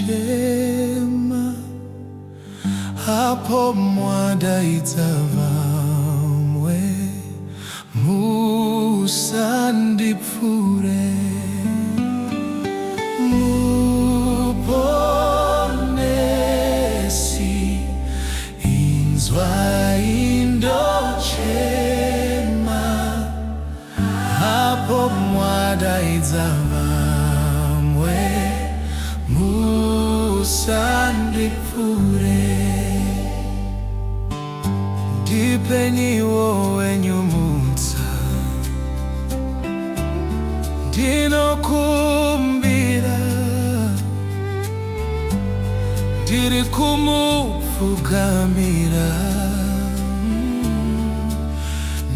ndochema hapo mwadaidza vamwe Musandipfuure Muponesi Inzwai ndochema hapo mwadaidza vamwe Musandipfuure ndipeniwo wenyumutsa ndinokumbira ndiri kumupfugamira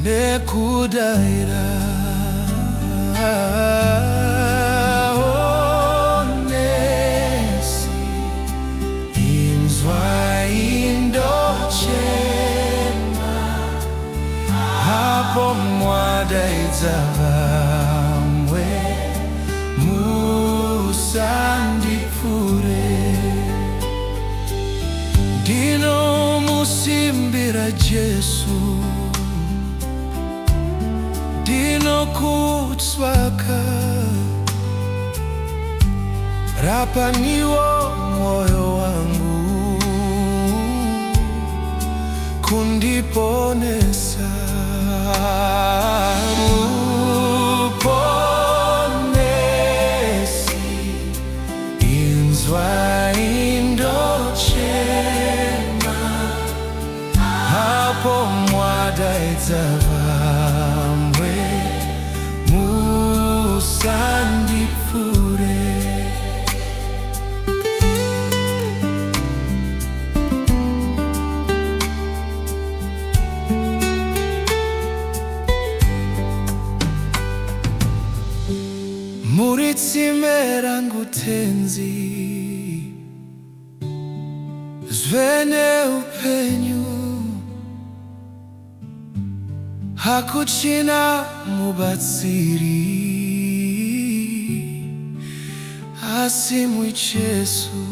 nekudaira Onesi Inzwai ndochema hapo mwadaidza vamwe Musandipfuure ndinomusimbira Jesu ndinokutsvaka rapaniwo mwoyo wangu kundiponesa Muponesi Inzwai ndochema hapo mwadaidza vamwe Musandipfuure muri tsime rangu tenzi zvene upenyu hakuchina mubatsiri asi mujesu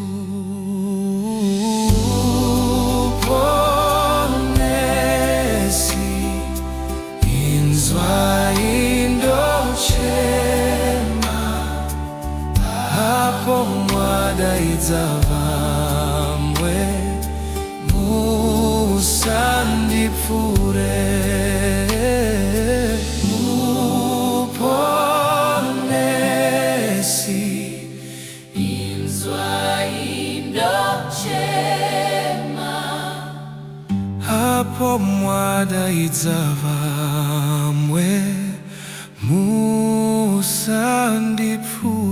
Muponesi Inzwai ndochema hapo mwadaidza vamwe Musandipfuure Muponesi Inzwai ndochema hapo mwadaidza vamwe Musandipfuure